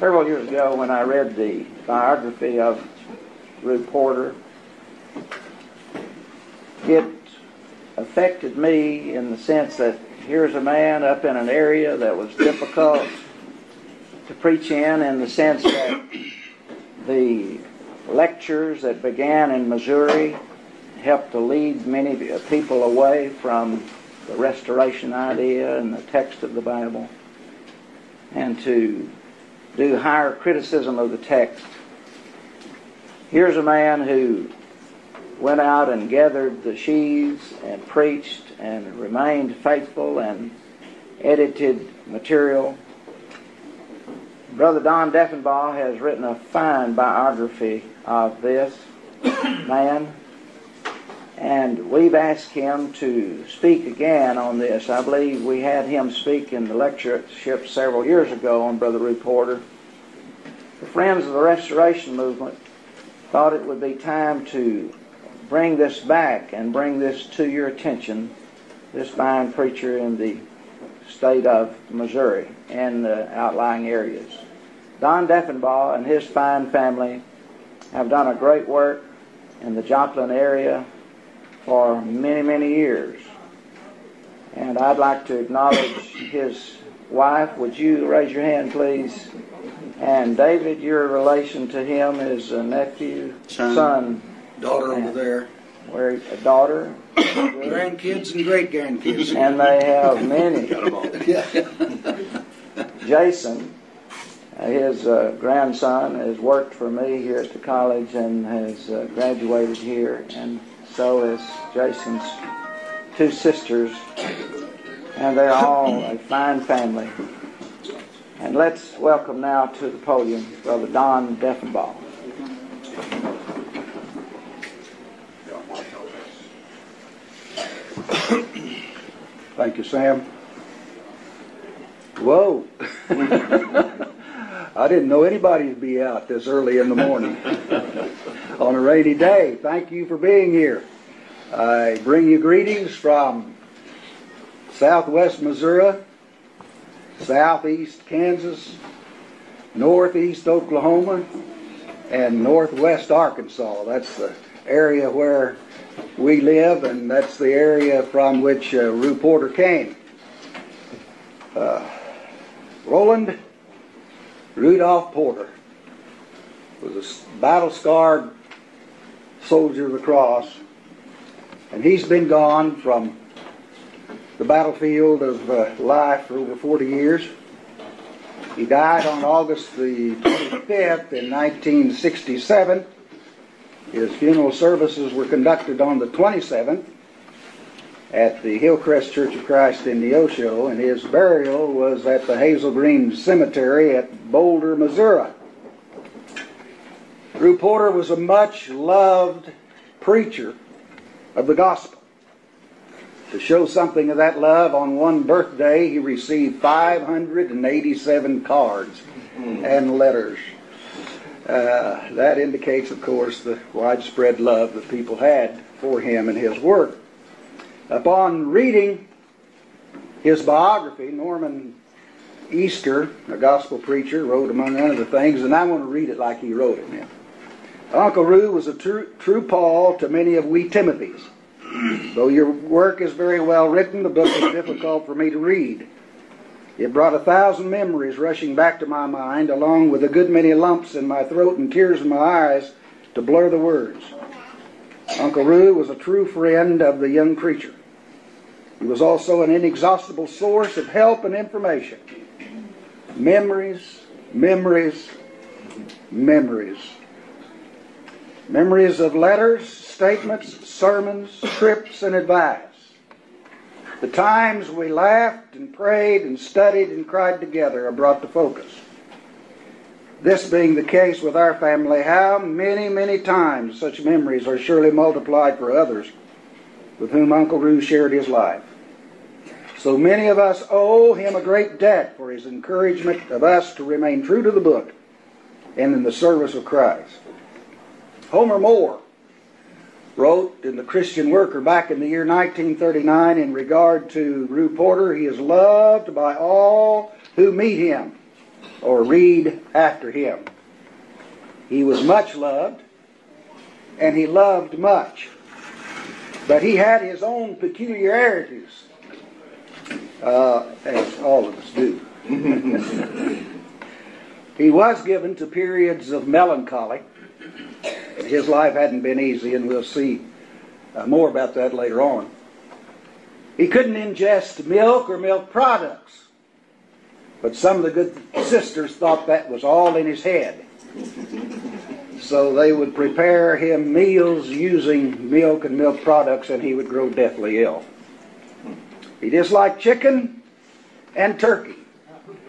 Several years ago when I read the biography of Rube Porter, it affected me in the sense that here's a man up in an area that was difficult to preach in the sense that the lectures that began in Missouri helped to lead many people away from the restoration idea and the text of the Bible, and to do higher criticism of the text. Here's a man who went out and gathered the sheaves and preached and remained faithful and edited material. Brother Don Deffenbaugh has written a fine biography of this man, and we've asked him to speak again on this. I believe we had him speak in the lectureship several years ago on Brother Rube Porter. The Friends of the Restoration Movement thought it would be time to bring this back and bring this to your attention, this fine preacher in the state of Missouri and the outlying areas. Don Deffenbaugh and his fine family have done a great work in the Joplin area for many, many years. And I'd like to acknowledge his wife. Would you raise your hand, please? And David, your relation to him is a nephew, son. Daughter over there. Where a daughter. Grandkids and great-grandkids. And they have many. Jason, his grandson, has worked for me here at the college and has graduated here, and so has Jason's two sisters, and they're all a fine family. And let's welcome now to the podium Brother Don Deffenbaugh. Thank you, Sam. Whoa. I didn't know anybody would be out this early in the morning on a rainy day. Thank you for being here. I bring you greetings from southwest Missouri, southeast Kansas, northeast Oklahoma, and northwest Arkansas. That's the area where we live, and that's the area from which Rube Porter came. Roland Rudolph Porter was a battle-scarred soldier of the cross, and he's been gone from the battlefield of life for over 40 years. He died on August the 25th in 1967. His funeral services were conducted on the 27th at the Hillcrest Church of Christ in Neosho, and his burial was at the Hazel Green Cemetery at Boulder, Missouri. Rube Porter was a much-loved preacher of the gospel. To show something of that love, on one birthday he received 587 cards and letters. That indicates, of course, the widespread love that people had for him and his work. Upon reading his biography, Norman Easter, a gospel preacher, wrote among other things, and I want to read it like he wrote it now. Uncle Rube was a true Paul to many of we Timothys. Though your work is very well written, the book is difficult for me to read. It brought 1,000 memories rushing back to my mind, along with a good many lumps in my throat and tears in my eyes to blur the words. Uncle Rube was a true friend of the young preacher. He was also an inexhaustible source of help and information. Memories, memories, memories. Memories of letters, statements, sermons, trips, and advice. The times we laughed and prayed and studied and cried together are brought to focus. This being the case with our family, how many, many times such memories are surely multiplied for others with whom Uncle Rube shared his life. So many of us owe him a great debt for his encouragement of us to remain true to the book and in the service of Christ. Homer Moore wrote in The Christian Worker back in the year 1939 in regard to Rube Porter, he is loved by all who meet him. or read after him. He was much loved, and he loved much. But he had his own peculiarities, as all of us do. He was given to periods of melancholy. His life hadn't been easy, and we'll see more about that later on. He couldn't ingest milk or milk products, but some of the good sisters thought that was all in his head. So they would prepare him meals using milk and milk products, and he would grow deathly ill. He disliked chicken and turkey.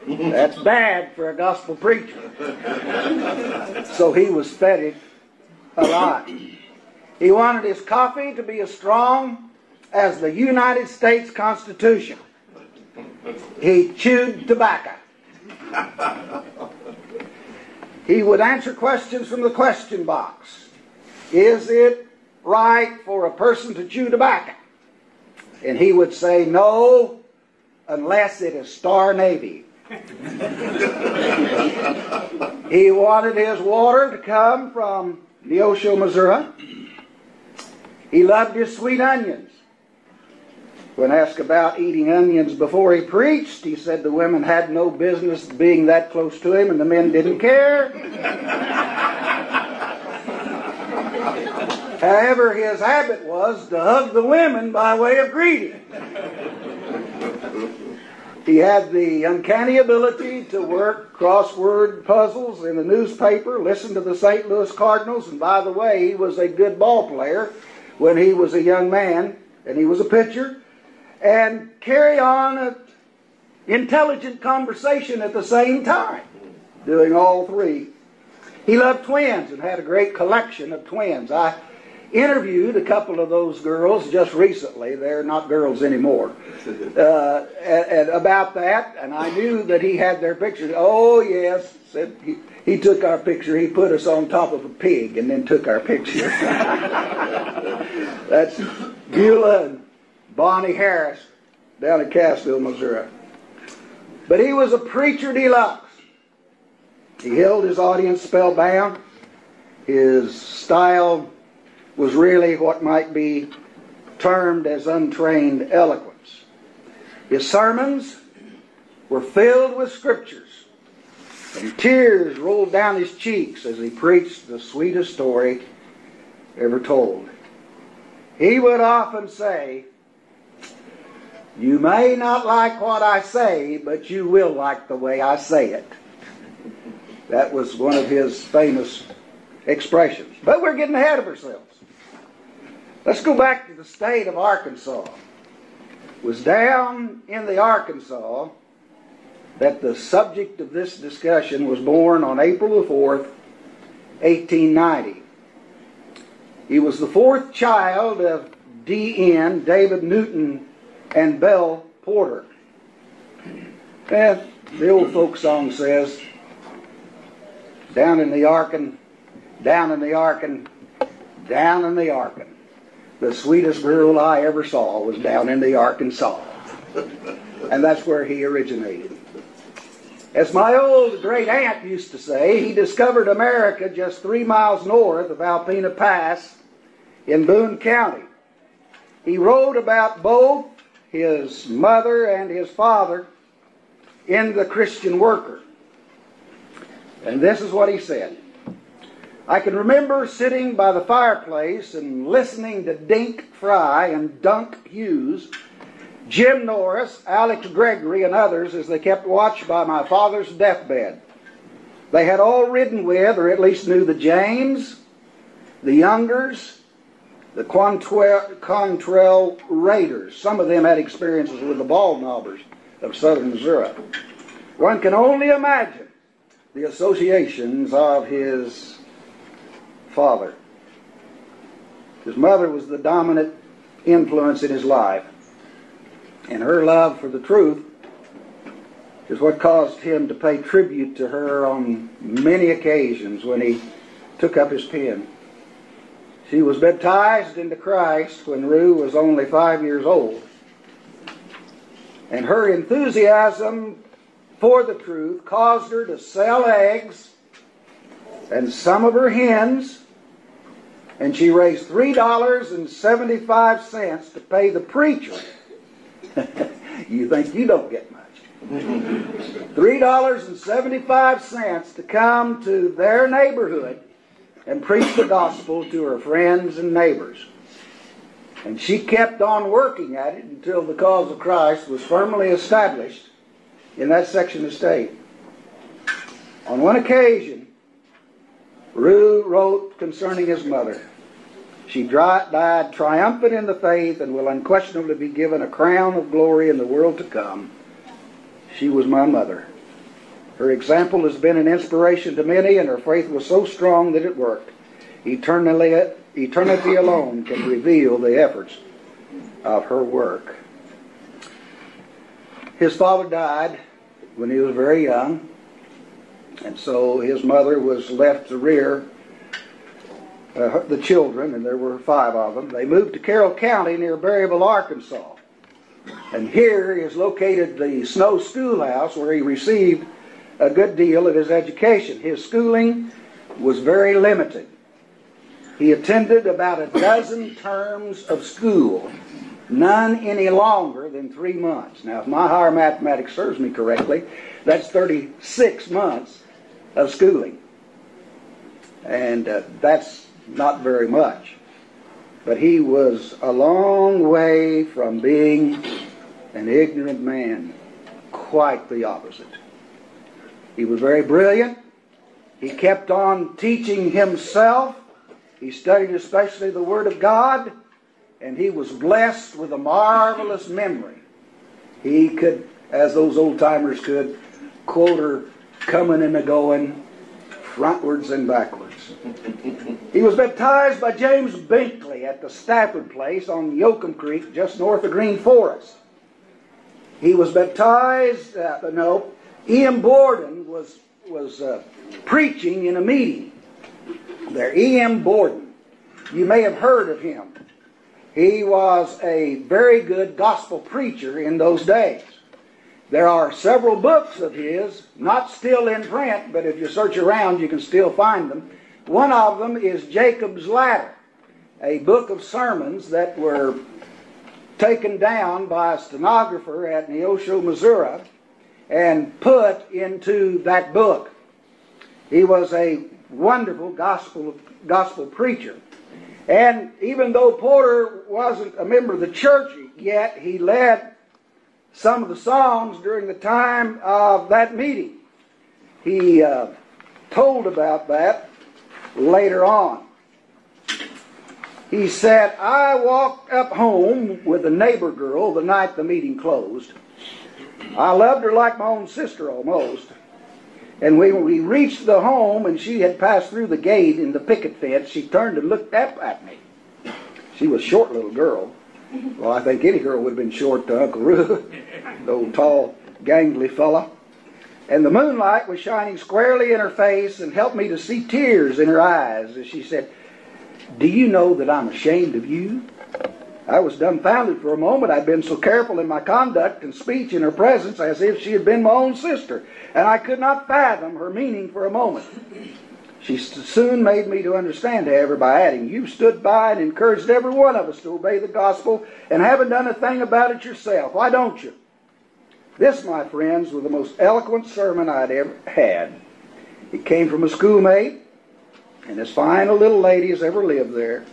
That's bad for a gospel preacher. So he was fed it a lot. He wanted his coffee to be as strong as the United States Constitution. He chewed tobacco. He would answer questions from the question box. Is it right for a person to chew tobacco? And he would say no, unless it is Star Navy. He wanted his water to come from Neosho, Missouri. He loved his sweet onions. When asked about eating onions before he preached, he said the women had no business being that close to him and the men didn't care. However, his habit was to hug the women by way of greeting. He had the uncanny ability to work crossword puzzles in the newspaper, listen to the St. Louis Cardinals, and by the way, he was a good ball player when he was a young man, and he was a pitcher, and carry on an intelligent conversation at the same time, doing all three. He loved twins and had a great collection of twins. I interviewed a couple of those girls just recently. They're not girls anymore. And about that, and I knew that he had their pictures. Oh, yes, said he took our picture. He put us on top of a pig and then took our picture. That's Beulah and Bonnie Harris down in Cassville, Missouri. But he was a preacher deluxe. He held his audience spellbound. His style was really what might be termed as untrained eloquence. His sermons were filled with scriptures, and tears rolled down his cheeks as he preached the sweetest story ever told. He would often say, "You may not like what I say, but you will like the way I say it." That was one of his famous expressions. But we're getting ahead of ourselves. Let's go back to the state of Arkansas. It was down in the Arkansas that the subject of this discussion was born on April the 4th, 1890. He was the fourth child of D.N., David Newton, and Belle Porter. And the old folk song says, down in the Arkan, down in the Arkan, down in the Arkan. The sweetest girl I ever saw was down in the Arkansas. And that's where he originated. As my old great aunt used to say, he discovered America just 3 miles north of Alpena Pass in Boone County. He wrote about both his mother and his father in The Christian Worker. And this is what he said. I can remember sitting by the fireplace and listening to Dink Fry and Dunk Hughes, Jim Norris, Alex Gregory, and others as they kept watch by my father's deathbed. They had all ridden with, or at least knew, the James, the Youngers, the Quantrell Raiders. Some of them had experiences with the Bald Knobbers of southern Missouri. One can only imagine the associations of his father. His mother was the dominant influence in his life, and her love for the truth is what caused him to pay tribute to her on many occasions when he took up his pen. She was baptized into Christ when Rue was only 5 years old, and her enthusiasm for the truth caused her to sell eggs and some of her hens, and she raised $3.75 to pay the preacher. You think you don't get much. $3.75 to come to their neighborhood and preach the gospel to her friends and neighbors. And she kept on working at it until the cause of Christ was firmly established in that section of state. On one occasion, Rue wrote concerning his mother, "She died triumphant in the faith and will unquestionably be given a crown of glory in the world to come. She was my mother. Her example has been an inspiration to many, and her faith was so strong that it worked. Eternity alone can reveal the efforts of her work." His father died when he was very young, and so his mother was left to rear the children, and there were 5 of them. They moved to Carroll County near Berryville, Arkansas. And here is located the Snow Schoolhouse, where he received a good deal of his education. His schooling was very limited. He attended about a dozen terms of school, none any longer than 3 months. Now, if my higher mathematics serves me correctly, that's 36 months of schooling. And that's not very much. But he was a long way from being an ignorant man. Quite the opposite. He was very brilliant. He kept on teaching himself. He studied especially the Word of God. And he was blessed with a marvelous memory. He could, as those old-timers could, quote her coming and a-going, frontwards and backwards. He was baptized by James Binkley at the Stafford place on Yoakum Creek, just north of Green Forest. He was baptized, E.M. Borden was preaching in a meeting there. E.M. Borden, you may have heard of him. He was a very good gospel preacher in those days. There are several books of his, not still in print, but if you search around you can still find them. One of them is Jacob's Ladder, a book of sermons that were taken down by a stenographer at Neosho, Missouri, and put into that book. He was a wonderful gospel preacher. And even though Porter wasn't a member of the church yet, he led some of the songs during the time of that meeting. He told about that later on. He said, "I walked up home with a neighbor girl the night the meeting closed. I loved her like my own sister almost. And when we reached the home and she had passed through the gate in the picket fence, she turned and looked up at me. She was a short little girl. Well, I think any girl would have been short to Uncle Rue, the old tall, gangly fella. And the moonlight was shining squarely in her face and helped me to see tears in her eyes as she said, 'Do you know that I'm ashamed of you?' I was dumbfounded for a moment. I'd been so careful in my conduct and speech in her presence as if she had been my own sister, and I could not fathom her meaning for a moment. She soon made me to understand, however, by adding, 'You've stood by and encouraged every one of us to obey the gospel and haven't done a thing about it yourself. Why don't you?' This, my friends, was the most eloquent sermon I'd ever had. It came from a schoolmate, and as fine a little lady as ever lived there.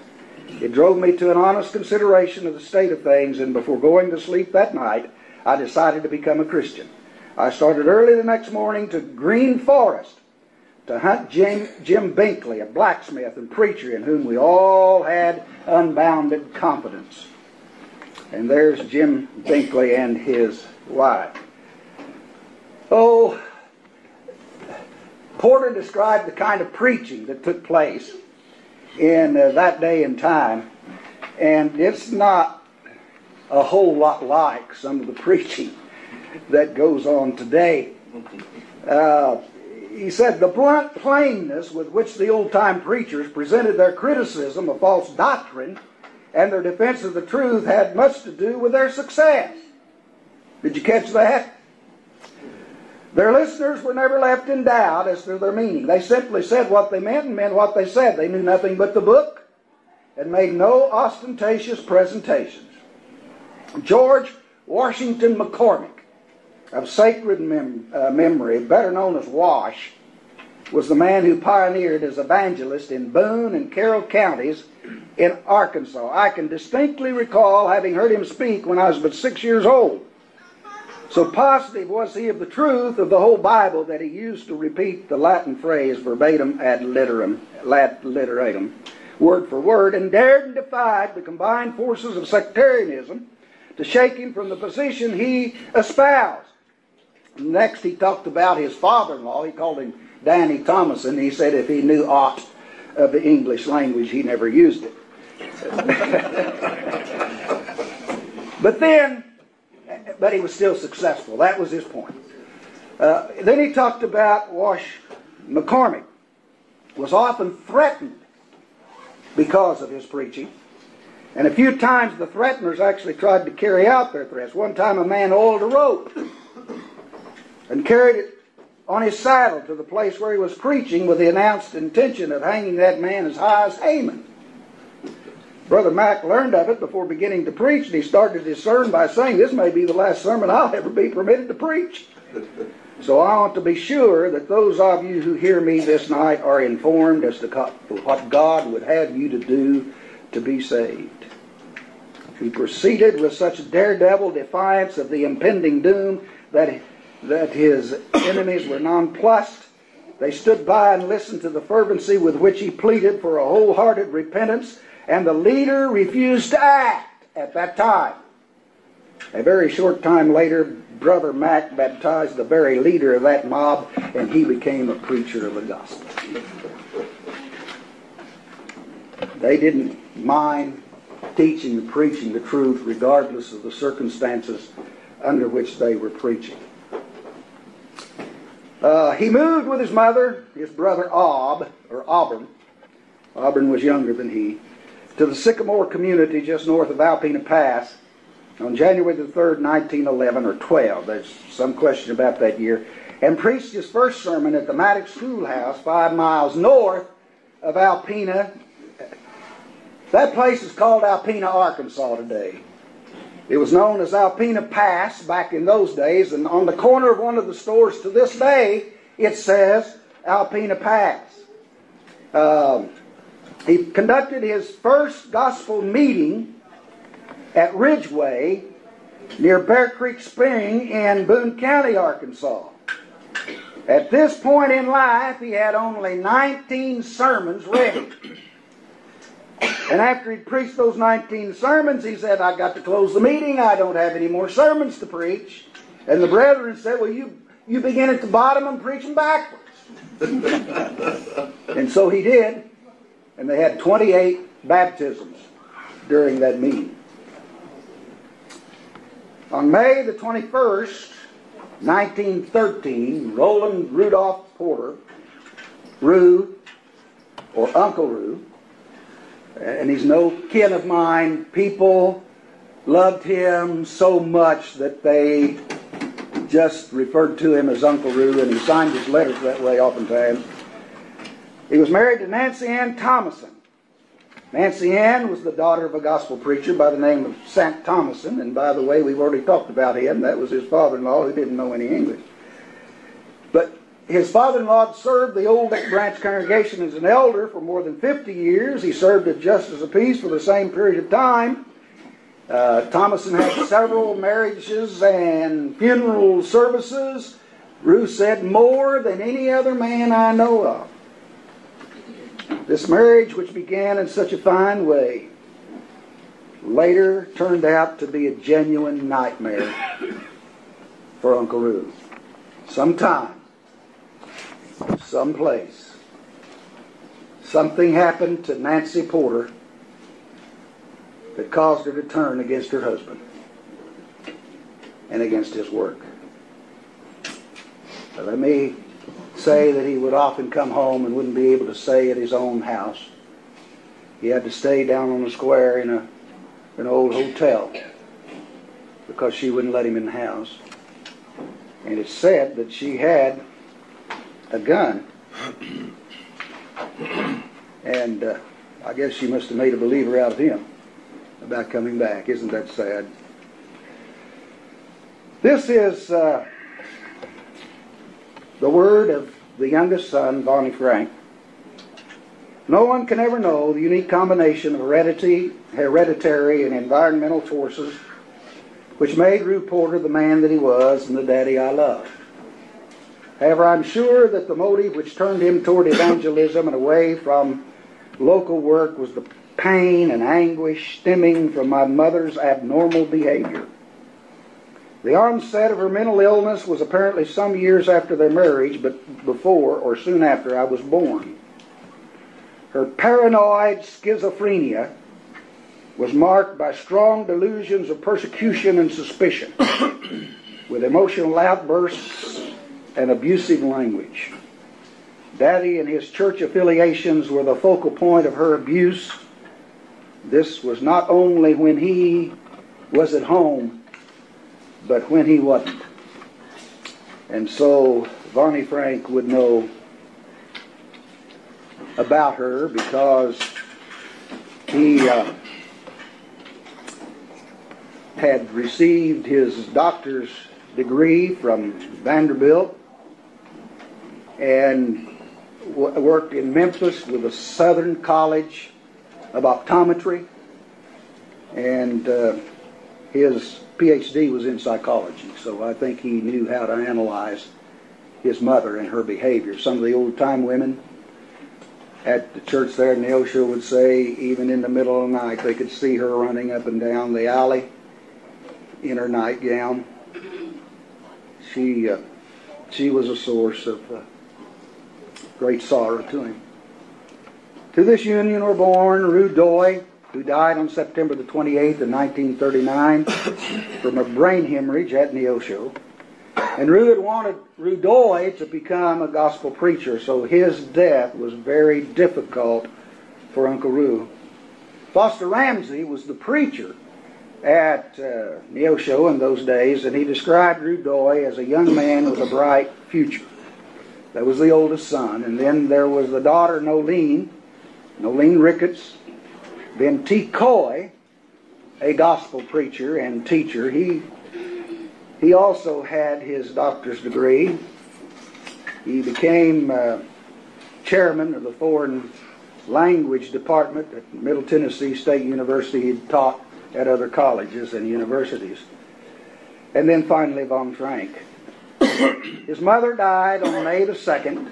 It drove me to an honest consideration of the state of things, and before going to sleep that night, I decided to become a Christian. I started early the next morning to Green Forest to hunt Jim Binkley, a blacksmith and preacher in whom we all had unbounded confidence." And there's Jim Binkley and his wife. Oh, Porter described the kind of preaching that took place in that day and time, and it's not a whole lot like some of the preaching that goes on today. He said the blunt plainness with which the old-time preachers presented their criticism of false doctrine and their defense of the truth had much to do with their success. Did you catch that? Their listeners were never left in doubt as to their meaning. They simply said what they meant and meant what they said. They knew nothing but the book and made no ostentatious presentations. George Washington McCormick, of sacred memory, better known as Wash, was the man who pioneered as evangelist in Boone and Carroll counties in Arkansas. I can distinctly recall having heard him speak when I was but 6 years old. So positive was he of the truth of the whole Bible that he used to repeat the Latin phrase verbatim ad literatum, word for word, and dared and defied the combined forces of sectarianism to shake him from the position he espoused. Next, he talked about his father-in-law. He called him Danny Thomason. He said if he knew aught of the English language, he never used it. But he was still successful. That was his point. Then he talked about Wash McCormick was often threatened because of his preaching. And a few times the threateners actually tried to carry out their threats. One time a man oiled a rope and carried it on his saddle to the place where he was preaching with the announced intention of hanging that man as high as Haman. Brother Mack learned of it before beginning to preach, and he started his sermon by saying, "This may be the last sermon I'll ever be permitted to preach." So I want to be sure that those of you who hear me this night are informed as to what God would have you to do to be saved. He proceeded with such daredevil defiance of the impending doom that his enemies were nonplussed. They stood by and listened to the fervency with which he pleaded for a wholehearted repentance, and the leader refused to act at that time. A very short time later, Brother Mack baptized the very leader of that mob, and he became a preacher of the gospel. They didn't mind teaching and preaching the truth regardless of the circumstances under which they were preaching. He moved with his mother, his brother Auburn was younger than he, to the Sycamore community just north of Alpena Pass on January the 3rd, 1911 or 12. There's some question about that year. And preached his first sermon at the Maddox Schoolhouse 5 miles north of Alpena. That place is called Alpena, Arkansas today. It was known as Alpena Pass back in those days, and on the corner of one of the stores to this day, it says Alpena Pass. He conducted his first gospel meeting at Ridgeway near Bear Creek Spring in Boone County, Arkansas. At this point in life, he had only 19 sermons ready. And after he'd preached those 19 sermons, he said, "I got to close the meeting. I don't have any more sermons to preach." And the brethren said, "Well, you begin at the bottom and preach them backwards." And so he did. And they had 28 baptisms during that meeting. On May the 21st, 1913, Roland Rudolph Porter, Rue, or Uncle Rue, and he's no kin of mine, people loved him so much that they just referred to him as Uncle Rue, and he signed his letters that way oftentimes. He was married to Nancy Ann Thomason. Nancy Ann was the daughter of a gospel preacher by the name of Sant Thomason, and by the way, we've already talked about him. That was his father-in-law who didn't know any English. But his father-in-law served the Old Neck Branch congregation as an elder for more than 50 years. He served as justice of peace for the same period of time. Thomason had several marriages and funeral services. Ruth said, "More than any other man I know of." This marriage, which began in such a fine way, later turned out to be a genuine nightmare for Uncle Rue. Sometime, someplace, something happened to Nancy Porter that caused her to turn against her husband and against his work. But let me say that he would often come home and wouldn't be able to stay at his own house. He had to stay down on the square in an old hotel because she wouldn't let him in the house. And it's said that she had a gun. And I guess she must have made a believer out of him about coming back. Isn't that sad? This is the word of the youngest son, Bonnie Frank. No one can ever know the unique combination of hereditary and environmental forces which made Rube Porter the man that he was and the daddy I loved. However, I'm sure that the motive which turned him toward evangelism and away from local work was the pain and anguish stemming from my mother's abnormal behavior. The onset of her mental illness was apparently some years after their marriage, but before or soon after I was born. Her paranoid schizophrenia was marked by strong delusions of persecution and suspicion, with emotional outbursts and abusive language. Daddy and his church affiliations were the focal point of her abuse. This was not only when he was at home, but when he wasn't. And so Bonnie Frank would know about her because he had received his doctor's degree from Vanderbilt and worked in Memphis with a Southern College of Optometry, and his PhD was in psychology, so I think he knew how to analyze his mother and her behavior. Some of the old-time women at the church there in Neosho would say even in the middle of the night they could see her running up and down the alley in her nightgown. She was a source of great sorrow to him. To this union were born Rude Doy, who died on September the 28th of 1939 from a brain hemorrhage at Neosho. And Rude had wanted Rude Doy to become a gospel preacher, so his death was very difficult for Uncle Rue. Foster Ramsey was the preacher at Neosho in those days, and he described Rude Doy as a young man with a bright future. That was the oldest son. And then there was the daughter, Nolene Ricketts. Then T. Coy, a gospel preacher and teacher. He also had his doctor's degree. He became chairman of the foreign language department at Middle Tennessee State University. He taught at other colleges and universities. And then finally, Von Frank. His mother died on May the 2nd,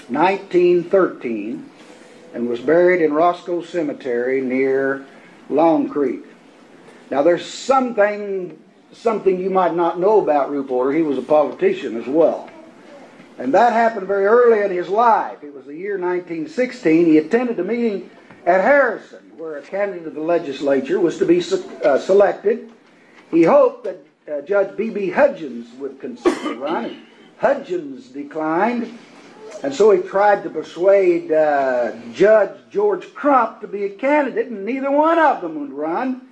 1913, and was buried in Roscoe Cemetery near Long Creek. Now there's something you might not know about Rube Porter. He was a politician as well. And that happened very early in his life. It was the year 1916. He attended a meeting at Harrison where a candidate of the legislature was to be selected. He hoped that Judge B.B. Hudgens would consider running. Hudgens declined, and so he tried to persuade Judge George Crump to be a candidate, and neither one of them would run.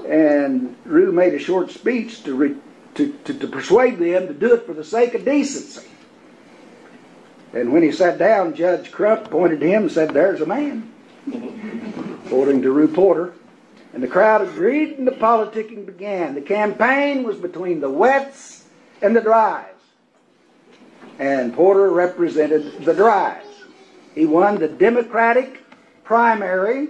And Rue made a short speech to persuade them to do it for the sake of decency. And when he sat down, Judge Crump pointed to him and said, "There's a man," according to Rube Porter. And the crowd agreed and the politicking began. The campaign was between the wets and the dries. And Porter represented the dries. He won the Democratic primary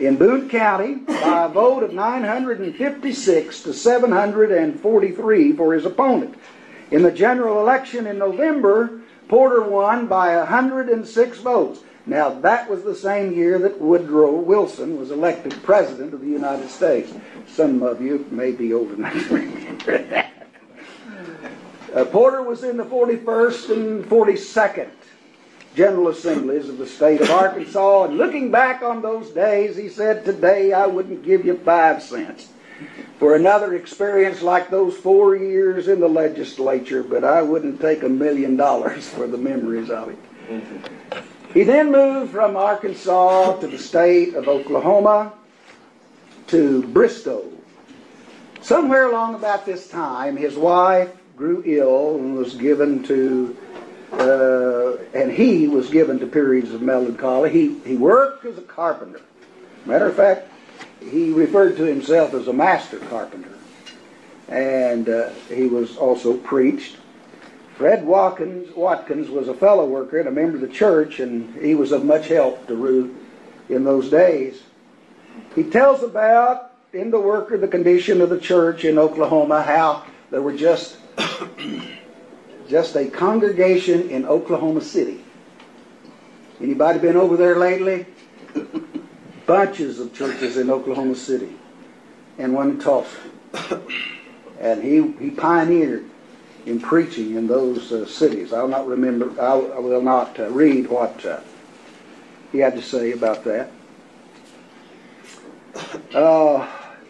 in Boone County by a vote of 956 to 743 for his opponent. In the general election in November, Porter won by 106 votes. Now, that was the same year that Woodrow Wilson was elected President of the United States. Some of you may be old enough to remember that. Porter was in the 41st and 42nd General Assemblies of the state of Arkansas, and looking back on those days, he said, "Today I wouldn't give you 5 cents for another experience like those 4 years in the legislature, but I wouldn't take $1 million for the memories of it." He then moved from Arkansas to the state of Oklahoma to Bristow, Somewhere along about this time, his wife grew ill and was given to, and he was given to periods of melancholy. He worked as a carpenter. Matter of fact, he referred to himself as a master carpenter. And he was also preached. Fred Watkins was a fellow worker and a member of the church, and he was of much help to Ruth in those days. He tells about, in The Worker, the condition of the church in Oklahoma, how there were just a congregation in Oklahoma City. Anybody been over there lately? Bunches of churches in Oklahoma City, and one in Tulsa. And he pioneered in preaching in those cities. I will not read what he had to say about that.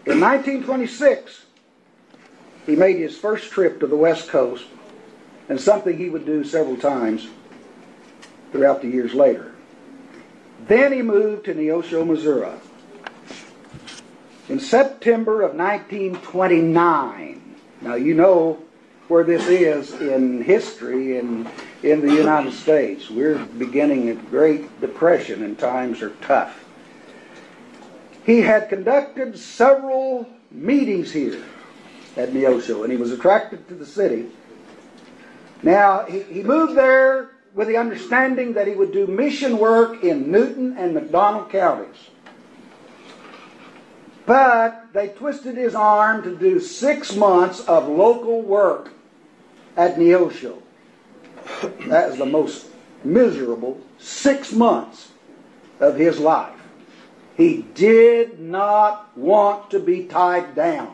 In 1926, he made his first trip to the West Coast, and something he would do several times throughout the years later. Then he moved to Neosho, Missouri. In September of 1929, now you know where this is in history in the United States. We're beginning a Great Depression and times are tough. He had conducted several meetings here at Neosho, and he was attracted to the city. Now, he moved there with the understanding that he would do mission work in Newton and McDonald counties. But they twisted his arm to do 6 months of local work at Neosho. That is the most miserable 6 months of his life. He did not want to be tied down.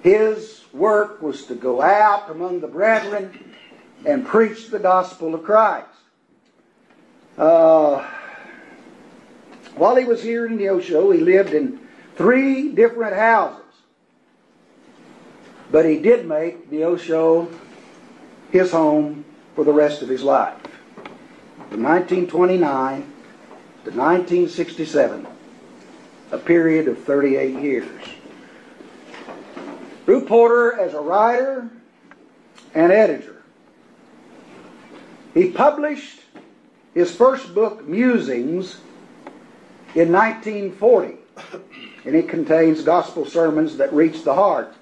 His work was to go out among the brethren and preach the gospel of Christ. While he was here in Neosho, he lived in 3 different houses. But he did make Neosho his home for the rest of his life. From 1929 to 1967, a period of 38 years. Drew Porter as a writer and editor. He published his first book, Musings, in 1940, and it contains gospel sermons that reach the heart.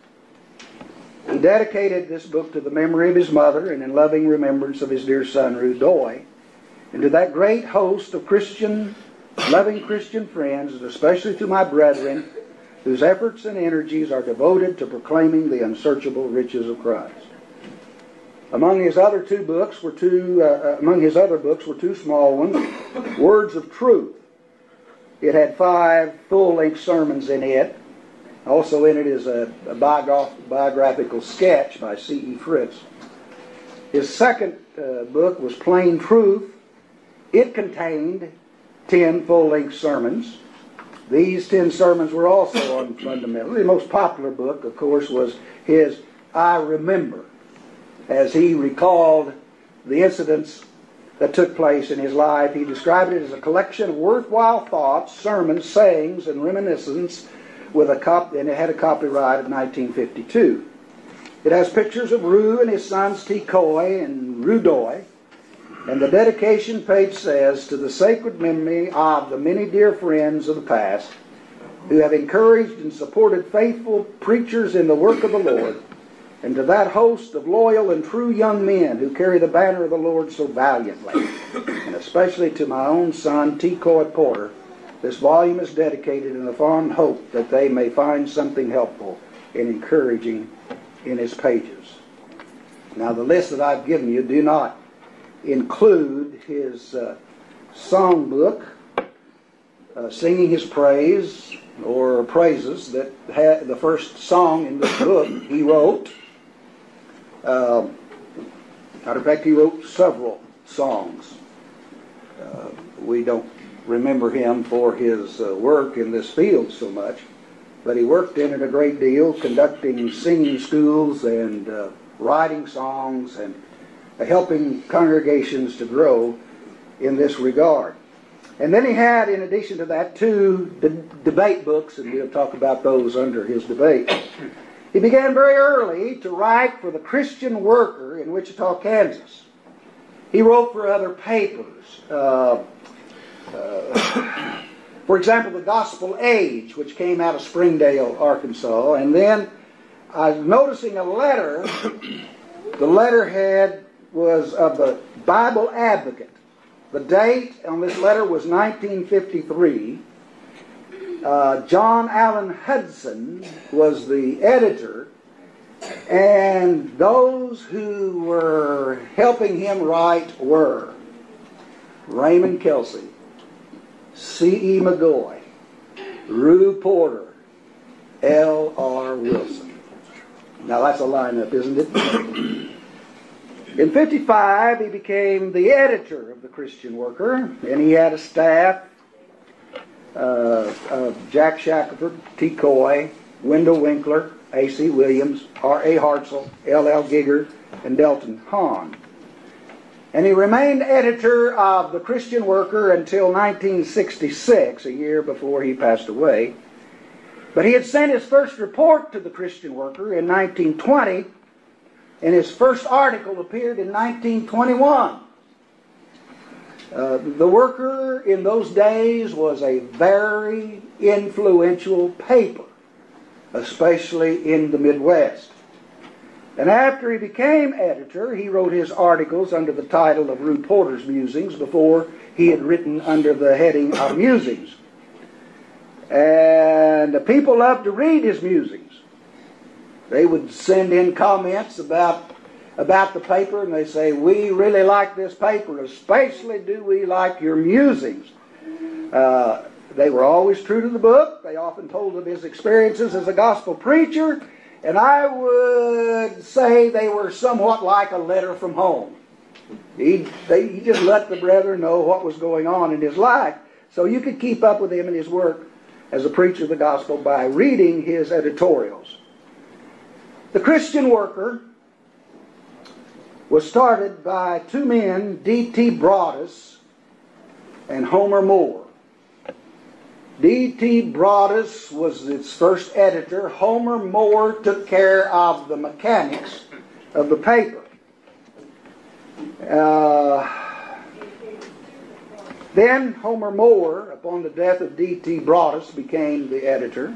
He dedicated this book to the memory of his mother and in loving remembrance of his dear son, Rudoy, and to that great host of loving Christian friends, and especially to my brethren, whose efforts and energies are devoted to proclaiming the unsearchable riches of Christ. Among his other books were two small ones, Words of Truth. It had 5 full-length sermons in it. Also in it is a biographical sketch by C.E. Fritz. His second book was Plain Truth. It contained 10 full-length sermons. These 10 sermons were also on fundamental. The most popular book, of course, was his I Remember, as he recalled the incidents that took place in his life. He described it as a collection of worthwhile thoughts, sermons, sayings, and reminiscence, and it had a copyright of 1952. It has pictures of Rue and his sons T-Coy and Rudoy, and the dedication page says, to the sacred memory of the many dear friends of the past who have encouraged and supported faithful preachers in the work of the Lord, and to that host of loyal and true young men who carry the banner of the Lord so valiantly, and especially to my own son T-Coy Porter, this volume is dedicated in the fond hope that they may find something helpful and encouraging in its pages. Now, the list that I've given you do not include his songbook, Singing His Praise, or praises, that had the first song in this book he wrote. Matter of fact, he wrote several songs. We don't remember him for his work in this field so much, but he worked in it a great deal, conducting singing schools and writing songs and helping congregations to grow in this regard. And then he had, in addition to that, two debate books, and we'll talk about those under his debate. He began very early to write for the Christian Worker in Wichita, Kansas. He wrote for other papers. For example, the Gospel Age, which came out of Springdale, Arkansas. And then I was noticing a letter. The letterhead was of the Bible Advocate. The date on this letter was 1953. John Allen Hudson was the editor, and those who were helping him write were Raymond Kelsey, C.E. McGoy, Rue Porter, L.R. Wilson. Now that's a lineup, isn't it? In 1955, he became the editor of the Christian Worker, and he had a staff of Jack Shackelford, T. Coy, Wendell Winkler, A.C. Williams, R.A. Hartzell, L.L. Giger, and Delton Hahn. And he remained editor of the Christian Worker until 1966, a year before he passed away. But he had sent his first report to the Christian Worker in 1920, and his first article appeared in 1921. The Worker in those days was a very influential paper, especially in the Midwest. And after he became editor, he wrote his articles under the title of Rue Porter's Musings before he had written under the heading of Musings. And the people loved to read his musings. They would send in comments about the paper, and they say, "We really like this paper, especially do we like your musings." They were always true to the book. They often told of his experiences as a gospel preacher, and I would say they were somewhat like a letter from home. He just let the brethren know what was going on in his life, so you could keep up with him and his work as a preacher of the gospel by reading his editorials. The Christian Worker was started by two men, D.T. Broadus and Homer Moore. D.T. Broadus was its first editor. Homer Moore took care of the mechanics of the paper. Then Homer Moore, upon the death of D.T. Broadus, became the editor.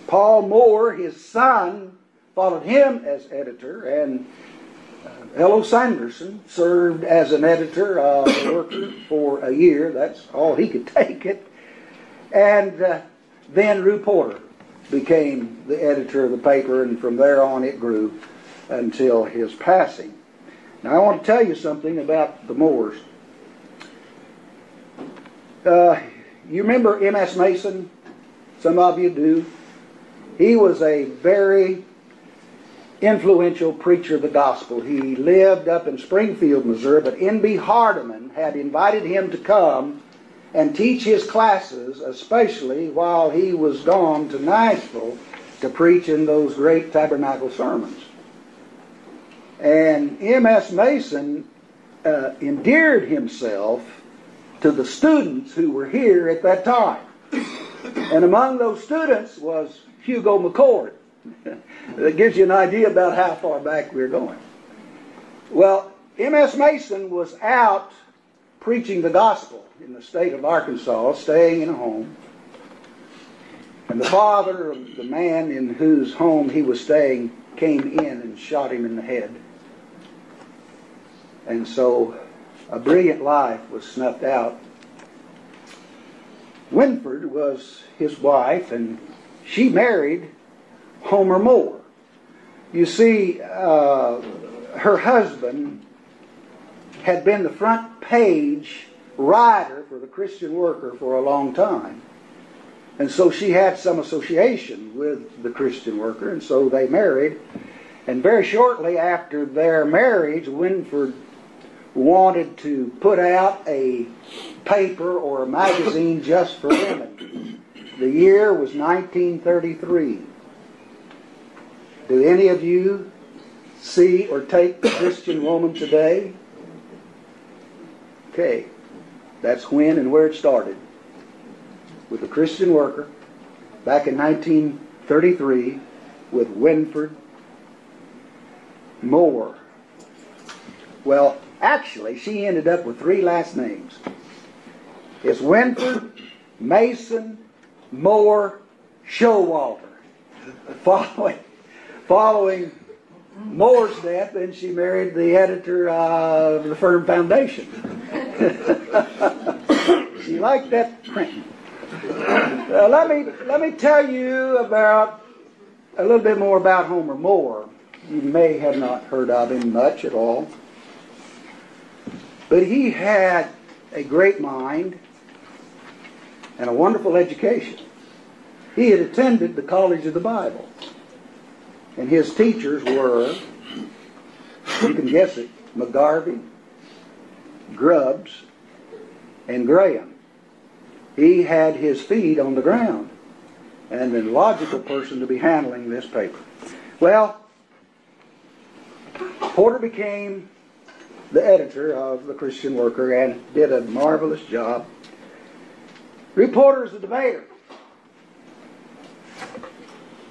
Paul Moore, his son, followed him as editor, and L.O. Sanderson served as an editor of the Worker for a year. That's all he could take it. And then Rue Porter became the editor of the paper, and from there on it grew until his passing. Now I want to tell you something about the Moores. You remember M.S. Mason? Some of you do. He was a very influential preacher of the gospel. He lived up in Springfield, Missouri, but N.B. Hardeman had invited him to come and teach his classes, especially while he was gone to Nashville to preach in those great tabernacle sermons. And M.S. Mason endeared himself to the students who were here at that time. And among those students was Hugo McCord. That gives you an idea about how far back we're going. Well, M.S. Mason was out preaching the gospel in the state of Arkansas, staying in a home. And the father of the man in whose home he was staying came in and shot him in the head. And so a brilliant life was snuffed out. Winford was his wife, and she married Homer Moore. You see, her husband had been the front page writer for the Christian Worker for a long time. And so she had some association with the Christian Worker, and so they married. And very shortly after their marriage, Winford wanted to put out a paper or a magazine just for women. The year was 1933. Do any of you see or take the Christian woman today? Okay. That's when and where it started. With a Christian worker back in 1933 with Winford Moore. Well, actually, she ended up with 3 last names. It's Winford, Mason, Moore, Showalter. Following Moore's death, then she married the editor of the Firm Foundation. She liked that printing. Let me tell you about a little bit more about Homer Moore. You may have not heard of him much at all, but he had a great mind and a wonderful education. He had attended the College of the Bible, and his teachers were, you can guess it, McGarvey, Grubbs, and Graham. He had his feet on the ground and the logical person to be handling this paper. Well, Porter became the editor of the Christian Worker and did a marvelous job. Porter is a debater.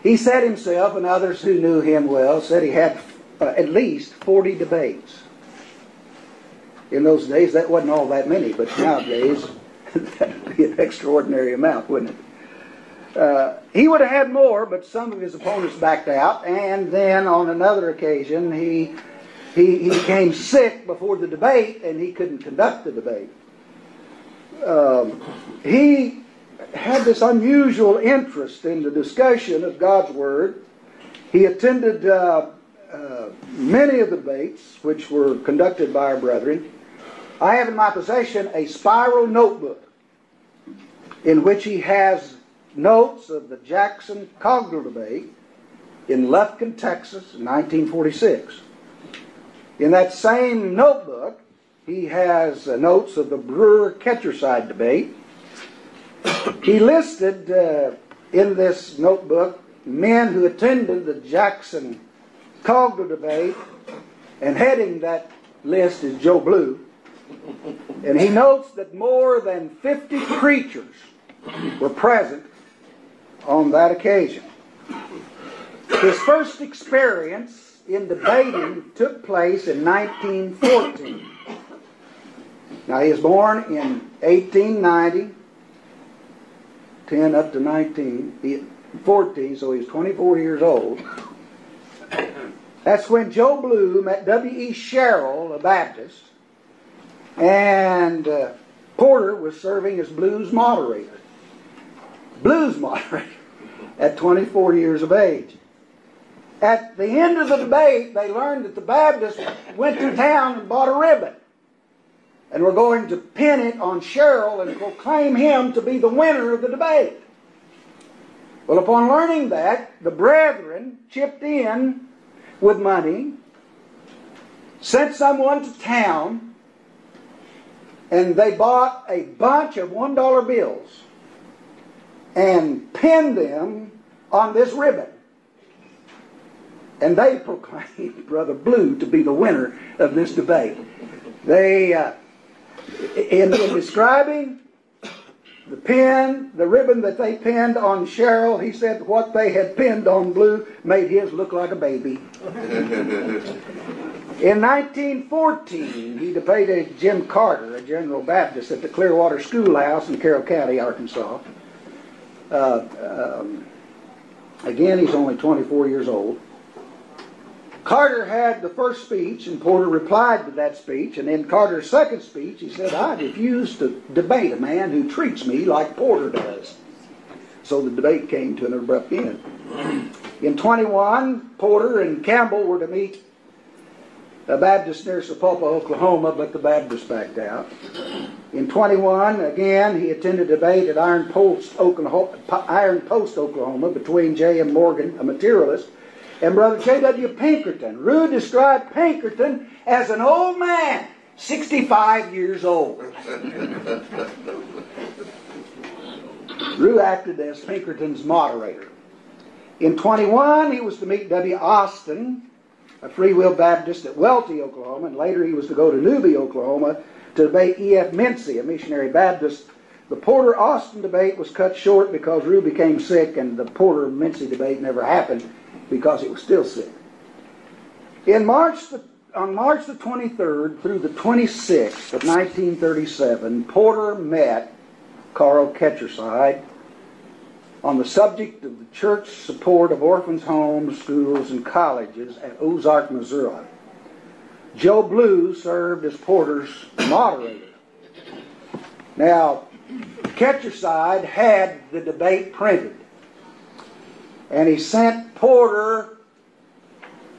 He said himself, and others who knew him well, said he had at least 40 debates. In those days, that wasn't all that many, but nowadays, that would be an extraordinary amount, wouldn't it? He would have had more, but some of his opponents backed out, and then on another occasion, he became sick before the debate, and he couldn't conduct the debate. He had this unusual interest in the discussion of God's Word. He attended many of the debates which were conducted by our brethren. I have in my possession a spiral notebook in which he has notes of the Jackson-Cogdell debate in Lufkin, Texas, in 1946. In that same notebook, he has notes of the Brewer-Ketcherside debate. He listed in this notebook men who attended the Jackson-Cogdell debate, and heading that list is Joe Blue. And he notes that more than 50 preachers were present on that occasion. His first experience in debating took place in 1914. Now, he was born in 1890, 10 up to 14, so he was 24 years old. That's when Joe Blue met W.E. Sherrill, a Baptist, and Porter was serving as Blue's moderator. Blue's moderator at 24 years of age. At the end of the debate, they learned that the Baptists went to town and bought a ribbon and were going to pin it on Sherrill and proclaim him to be the winner of the debate. Well, upon learning that, the brethren chipped in with money, sent someone to town, and they bought a bunch of $1 bills and pinned them on this ribbon. And they proclaimed Brother Blue to be the winner of this debate. They, in describing the ribbon that they pinned on Sherrill, he said what they had pinned on Blue made his look like a baby. In 1914, he debated Jim Carter, a General Baptist, at the Clearwater Schoolhouse in Carroll County, Arkansas. Again, he's only 24 years old. Carter had the first speech, and Porter replied to that speech. And in Carter's second speech, he said, "I refuse to debate a man who treats me like Porter does." So the debate came to an abrupt end. In 21, Porter and Campbell were to meet a Baptist near Sapulpa, Oklahoma, but the Baptist backed out. In 21, again, he attended a debate at Iron Post, Oklahoma, between J.M. Morgan, a materialist, and Brother J.W. Pinkerton. Rue described Pinkerton as an old man, 65 years old. Rue acted as Pinkerton's moderator. In 21, he was to meet W. Austin, a Free Will Baptist at Welty, Oklahoma, and later he was to go to Newby, Oklahoma, to debate E.F. Mincy, a missionary Baptist. The Porter-Austin debate was cut short because Rue became sick, and the Porter-Mincy debate never happened because he was still sick. On March the 23rd through the 26th of 1937, Porter met Carl Ketcherside on the subject of the church support of orphans' homes, schools, and colleges at Ozark, Missouri. Joe Blue served as Porter's moderator. Now, Ketcherside had the debate printed, and he sent Porter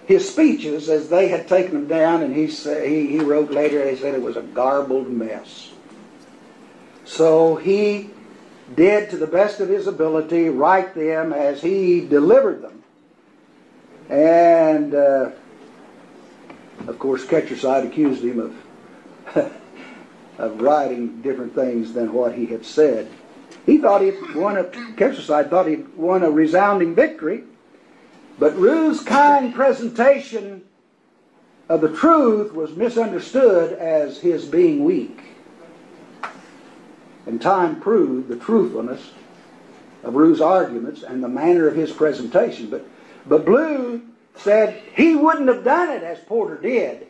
his speeches as they had taken them down, and he wrote later, he said it was a garbled mess. So he did, to the best of his ability, write them as he delivered them. And, of course, Ketcherside accused him of writing different things than what he had said. Ketcherside thought he'd won a resounding victory, but Rue's kind presentation of the truth was misunderstood as his being weak. And time proved the truthfulness of Rue's arguments and the manner of his presentation. But Blue said he wouldn't have done it as Porter did,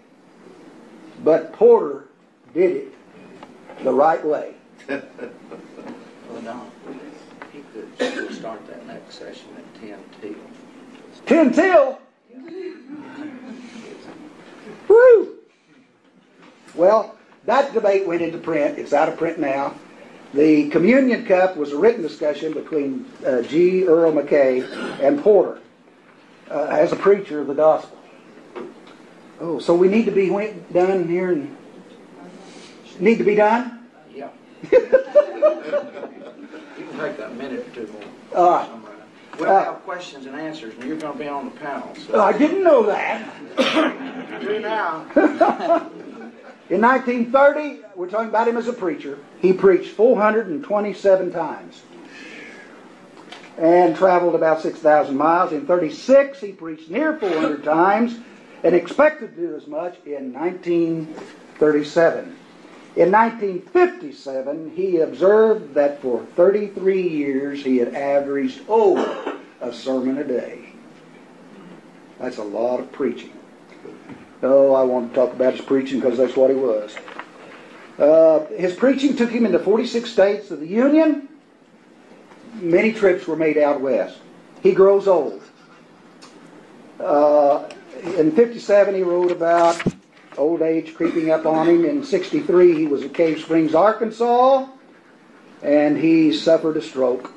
but Porter did it the right way. Well, no, he could start that next session at 10 till. 10 till? Woo! Well, that debate went into print. It's out of print now. The Communion Cup was a written discussion between G. Earl McKay and Porter as a preacher of the gospel. Oh, so we need to be done here? Need to be done? Yeah. You can take a minute or two more. All right. We'll have questions and answers, and you're going to be on the panel. So. I didn't know that. You do now. In 1930, we're talking about him as a preacher. He preached 427 times and traveled about 6,000 miles. In 36, he preached near 400 times and expected to do as much in 1937. In 1957, he observed that for 33 years he had averaged over a sermon a day. That's a lot of preaching. Oh, I want to talk about his preaching because that's what he was. His preaching took him into 46 states of the Union. Many trips were made out west. He grows old. In 57, he wrote about old age creeping up on him. In 63, he was at Cave Springs, Arkansas, and he suffered a stroke.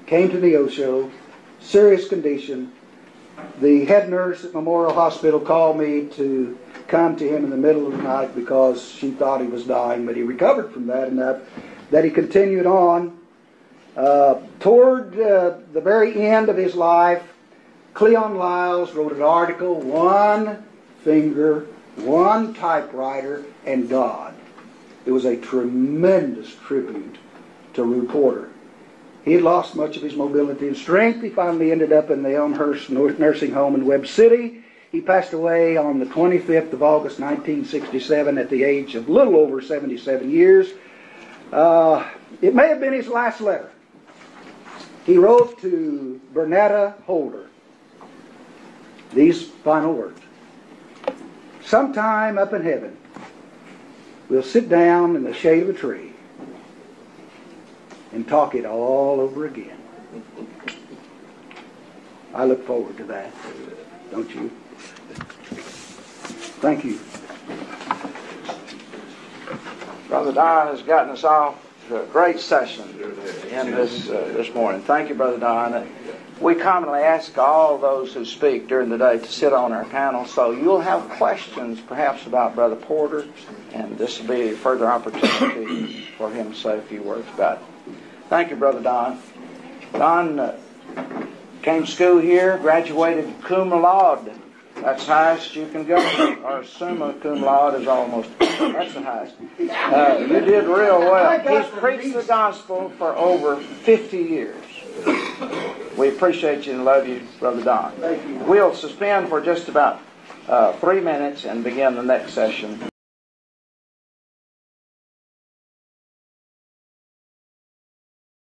Came to Neosho, serious condition. The head nurse at Memorial Hospital called me to come to him in the middle of the night because she thought he was dying, but he recovered from that enough that he continued on. Toward the very end of his life, Cleon Lyles wrote an article, One Finger, One Typewriter, and God. It was a tremendous tribute to Rue Porter. He had lost much of his mobility and strength. He finally ended up in the Elmhurst Nursing Home in Webb City. He passed away on the 25th of August, 1967, at the age of little over 77 years. It may have been his last letter. He wrote to Bernetta Holder these final words. Sometime up in heaven, we'll sit down in the shade of a tree and talk it all over again. I look forward to that, don't you? Thank you. Brother Don has gotten us off to a great session in this morning. Thank you, Brother Don. We commonly ask all those who speak during the day to sit on our panel, so you'll have questions perhaps about Brother Porter, and this will be a further opportunity for him to say a few words about it. Thank you, Brother Don. Don came to school here, graduated cum laude. That's the highest you can go. Or summa cum laude is almost, that's the highest. You did real well. He's preached the gospel for over 50 years. We appreciate you and love you, Brother Don. Thank you. We'll suspend for just about 3 minutes and begin the next session.